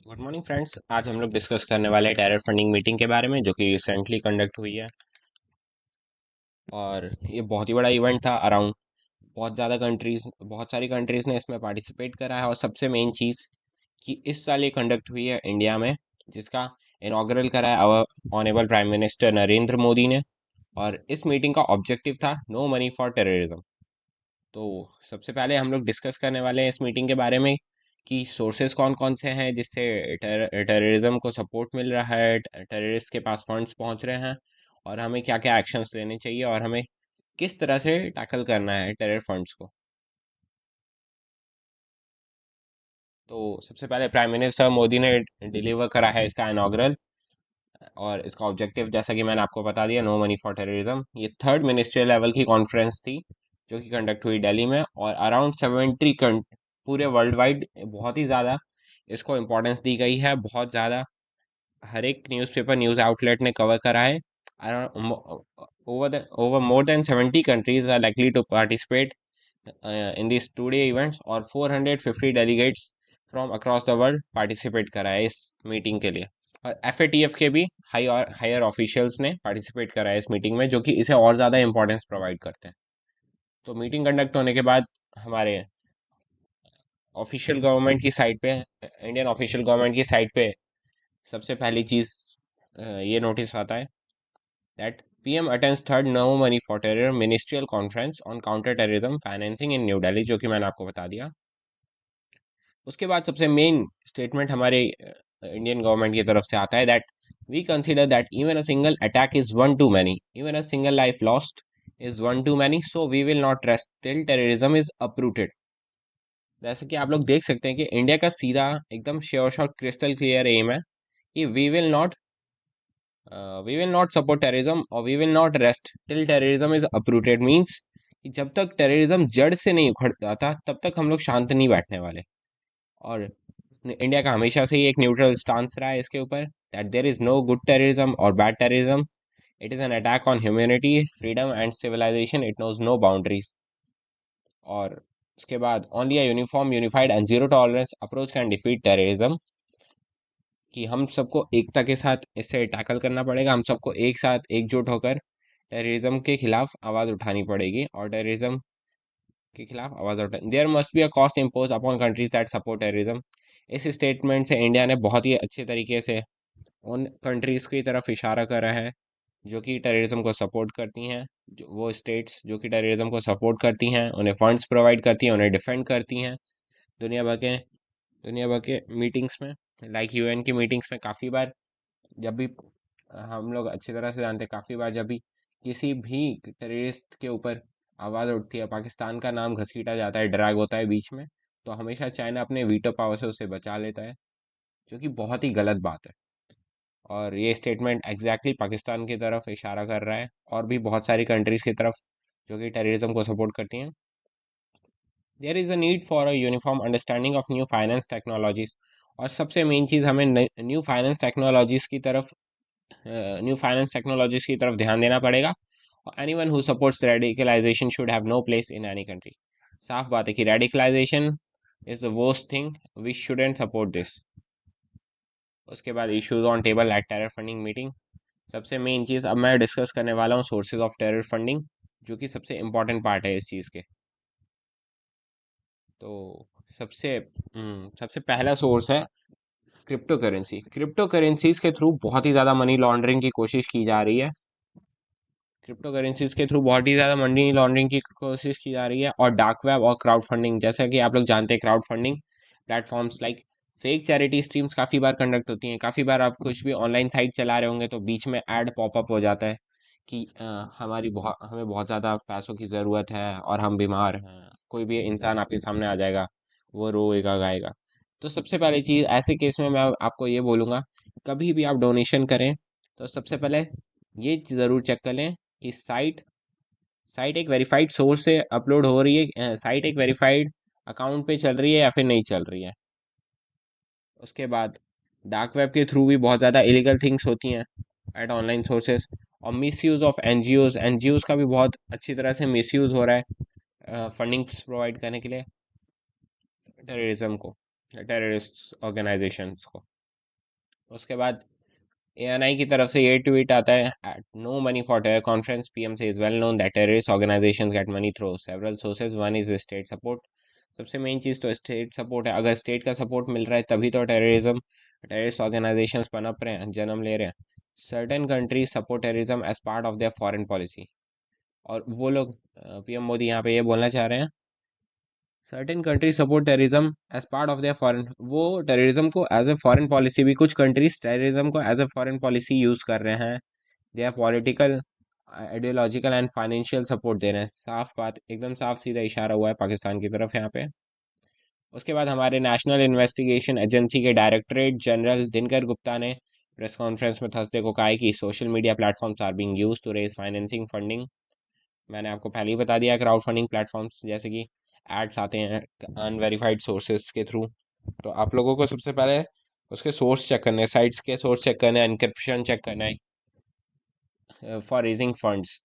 Good morning friends. आज हम लोग डिस्कस करने वाले हैं टेरर फंडिंग मीटिंग के बारे में जो कि रिसेंटली कंडक्ट हुई है। और ये बहुत ही बड़ा इवेंट था। अराउंड बहुत सारी कंट्रीज ने इसमें पार्टिसिपेट करा है। और सबसे मेन चीज़ कि इस साल ये कंडक्ट हुई है इंडिया में, जिसका इनॉग्रल करा है honourable prime minister Narendra Modi ने। और इस मीटिंग का ऑब्जेक्टिव था नो मनी फॉर टेररिज्म। तो सबसे पहले हम लोग डिस्कस करने वाले हैं इस मीटिंग के बारे में कि सोर्सेज कौन कौन से हैं जिससे टेररिज्म को सपोर्ट मिल रहा है, टेररिस्ट के पास फंड्स पहुंच रहे हैं, और हमें क्या क्या एक्शंस लेने चाहिए और हमें किस तरह से टैकल करना है टेरर फंड्स को। तो सबसे पहले प्राइम मिनिस्टर मोदी ने डिलीवर करा है इसका इनॉग्रल। और इसका ऑब्जेक्टिव जैसा कि मैंने आपको बता दिया, नो मनी फॉर टेररिज्म। ये थर्ड मिनिस्ट्रियल लेवल की कॉन्फ्रेंस थी जो कि कंडक्ट हुई दिल्ली में। और अराउंड 70 पूरे वर्ल्ड वाइड बहुत ही ज़्यादा इसको इम्पोर्टेंस दी गई है, बहुत ज़्यादा। हर एक न्यूज़पेपर न्यूज़ आउटलेट ने कवर करा है। Over more than 70 countries are likely to participate in this two day events, और 450 delegates from across the world participate करा है इस मीटिंग के लिए। और एफएटीएफ के भी हायर ऑफिशियल्स ने पार्टिसिपेट करा है इस मीटिंग में, जो कि इसे और ज़्यादा इंपॉर्टेंस प्रोवाइड करते हैं। तो मीटिंग कंडक्ट होने के बाद हमारे ऑफिशियल गवर्नमेंट की साइट पे, इंडियन ऑफिशियल गवर्नमेंट की साइट पे सबसे पहली चीज़ ये नोटिस आता है that PM attends third no money for terror ministerial conference on counter terrorism financing in new Delhi, जो कि मैंने आपको बता दिया। उसके बाद सबसे मेन स्टेटमेंट हमारे इंडियन गवर्नमेंट की तरफ से आता है that we consider that even a single attack is one too many, even a single life lost is one too many, so we will not rest till terrorism is uprooted. जैसे कि आप लोग देख सकते हैं कि इंडिया का सीधा एकदम sure shot crystal clear aim है कि we will not support terrorism और we will not rest till terrorism is uprooted. Means कि जब तक टेररिज्म जड़ से नहीं उखड़ जाता तब तक हम लोग शांत नहीं बैठने वाले। और इंडिया का हमेशा से ही एक न्यूट्रल स्टांस रहा है इसके ऊपर that there is no good terrorism और bad terrorism. It is an attack on humanity, freedom and civilisation. It knows no boundaries. और उसके बाद only a uniform unified and zero tolerance approach can defeat terrorism. कि हम सबको एकता के साथ इससे टैकल करना पड़ेगा, हम सबको एक साथ एकजुट होकर टेररिज्म के खिलाफ आवाज़ उठानी पड़ेगी। और टेररिज्म के खिलाफ आवाज़ उठानी, there must be a cost impose upon countries that support terrorism. इस स्टेटमेंट से इंडिया ने बहुत ही अच्छे तरीके से उन कंट्रीज़ की तरफ इशारा करा है जो कि टेररिज्म को सपोर्ट करती हैं। जो वो स्टेट्स जो कि टेररिज्म को सपोर्ट करती हैं, उन्हें फंड्स प्रोवाइड करती हैं, उन्हें डिफेंड करती हैं दुनिया भर के दुनिया भर के मीटिंग्स में। लाइक यूएन की मीटिंग्स में काफ़ी बार, जब भी हम लोग अच्छी तरह से जानते हैं, काफ़ी बार जब भी किसी भी टेररिस्ट के ऊपर आवाज़ उठती है, पाकिस्तान का नाम घसीटा जाता है, ड्रैग होता है बीच में, तो हमेशा चाइना अपने वीटो पावर से उसे बचा लेता है, जो कि बहुत ही गलत बात है। और ये स्टेटमेंट एग्जैक्टली पाकिस्तान की तरफ इशारा कर रहा है, और भी बहुत सारी कंट्रीज़ की तरफ जो कि टेररिज्म को सपोर्ट करती हैं। There is a need for a uniform understanding of new finance technologies. और सबसे मेन चीज़, हमें न्यू फाइनेंस टेक्नोलॉजीज की तरफ ध्यान देना पड़ेगा। Anyone who supports radicalization should have no place in any country. साफ बात है कि radicalization is the worst thing, we shouldn't support this. उसके बाद issues on table at terror funding meeting. सबसे मेन चीज़ अब मैं डिस्कस करने वाला हूँ सोर्सेज ऑफ टेरर फंडिंग, जो कि सबसे इंपॉर्टेंट पार्ट है इस चीज़ के। तो सबसे पहला सोर्स है क्रिप्टो करेंसी। क्रिप्टो करेंसीज के थ्रू बहुत ही ज़्यादा मनी लॉन्ड्रिंग की कोशिश की जा रही है। क्रिप्टो करेंसीज के थ्रू बहुत ही ज़्यादा मनी लॉन्ड्रिंग की कोशिश की जा रही है। और डार्क वेब और क्राउड फंडिंग, जैसा कि आप लोग जानते हैं, crowd funding platforms like fake charity streams काफ़ी बार कंडक्ट होती हैं। काफ़ी बार आप कुछ भी ऑनलाइन साइट चला रहे होंगे तो बीच में ऐड पॉपअप हो जाता है कि हमें बहुत ज़्यादा पैसों की ज़रूरत है और हम बीमार हैं। कोई भी इंसान आपके सामने आ जाएगा, वो रोएगा गाएगा। तो सबसे पहली चीज़ ऐसे केस में मैं आपको ये बोलूँगा, कभी भी आप डोनेशन करें तो सबसे पहले ये ज़रूर चेक कर लें कि साइट साइट एक वेरीफाइड सोर्स से अपलोड हो रही है, साइट एक वेरीफाइड अकाउंट पे चल रही है या फिर नहीं चल रही है। उसके बाद डार्क वेब के थ्रू भी बहुत ज़्यादा इलीगल थिंग्स होती हैं एट ऑनलाइन सोर्सेज। और मिसयूज़ ऑफ एनजीओज का भी बहुत अच्छी तरह से मिसयूज़ हो रहा है फंडिंग्स प्रोवाइड करने के लिए टेररिज्म को, टेररिस्ट ऑर्गेनाइजेशंस को। उसके बाद एएनआई की तरफ से ये ट्वीट आता है, at no money for terror conference PM से is well known that terrorist organisations get money through several sources, one is state support. सबसे मेन चीज़ तो स्टेट सपोर्ट है। अगर स्टेट का सपोर्ट मिल रहा है तभी तो टेररिज्म, टेररिस्ट ऑर्गेनाइजेशंस पनप रहे हैं, जन्म ले रहे हैं। Certain countries support terrorism as part of their foreign policy. और वो लोग, पीएम मोदी यहाँ पे ये बोलना चाह रहे हैं, certain countries support terrorism as part of their foreign, वो टेररिज्म को एज ए फॉरेन पॉलिसी भी, कुछ कंट्रीज टेररिज्म को as a foreign policy use कर रहे हैं। They are political, ideological and financial support दे रहे हैं। साफ बात, एकदम साफ सीधा इशारा हुआ है पाकिस्तान की तरफ यहाँ पे। उसके बाद हमारे नेशनल इन्वेस्टिगेशन एजेंसी के डायरेक्टरेट जनरल दिनकर गुप्ता ने प्रेस कॉन्फ्रेंस में थर्सडे को कहा है कि social media platforms are being used to raise financing funding. मैंने आपको पहले ही बता दिया, क्राउड फंडिंग प्लेटफॉर्म्स जैसे कि एड्स आते हैं अनवेरीफाइड सोर्सेज के थ्रू। तो आप लोगों को सबसे पहले उसके सोर्स चेक करने हैं, साइट्स के सोर्स चेक करने हैं, एनक्रिप्शन चेक करना है फॉर रेजिंग फंड्स।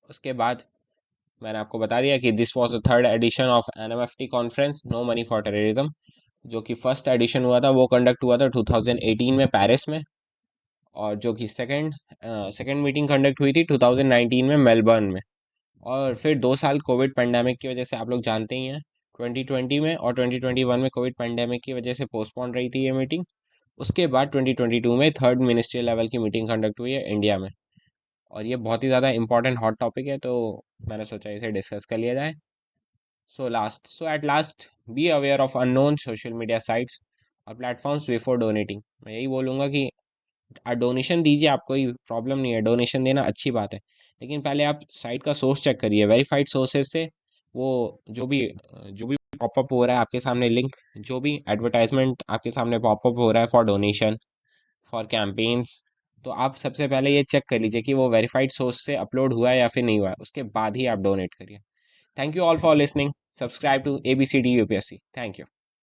उसके बाद मैंने आपको बता दिया कि this was the third edition of NMFT conference no money for terrorism. जो कि फर्स्ट एडिशन हुआ था वो कंडक्ट हुआ था 2018 में पेरिस में। और जो कि सेकंड मीटिंग कंडक्ट हुई थी 2019 में मेलबर्न में। और फिर 2 साल कोविड पेंडेमिक की वजह से, आप लोग जानते ही हैं, 2020 में और 2021 में कोविड पेंडेमिक की वजह से पोस्टपोन रही थी ये मीटिंग। उसके बाद 2022 में थर्ड मिनिस्ट्रियल लेवल की मीटिंग कंडक्ट हुई है इंडिया में। और ये बहुत ही ज़्यादा इंपॉर्टेंट हॉट टॉपिक है, तो मैंने सोचा इसे डिस्कस कर लिया जाए। So at last, be aware of unknown social media sites और प्लेटफॉर्म्स बिफोर डोनेटिंग। मैं यही बोलूँगा कि डोनेशन दीजिए, आप, कोई प्रॉब्लम नहीं है, डोनेशन देना अच्छी बात है। लेकिन पहले आप साइट का सोर्स चेक करिए, वेरीफाइड सोर्सेज से। वो जो भी पॉपअप हो रहा है आपके सामने लिंक, जो भी एडवर्टाइजमेंट आपके सामने पॉपअप हो रहा है फॉर डोनेशन, फॉर कैंपेन्स, तो आप सबसे पहले ये चेक कर लीजिए कि वो वेरीफाइड सोर्स से अपलोड हुआ है या फिर नहीं हुआ है। उसके बाद ही आप डोनेट करिए। Thank you all for listening. Subscribe to ABCD UPSC। Thank you.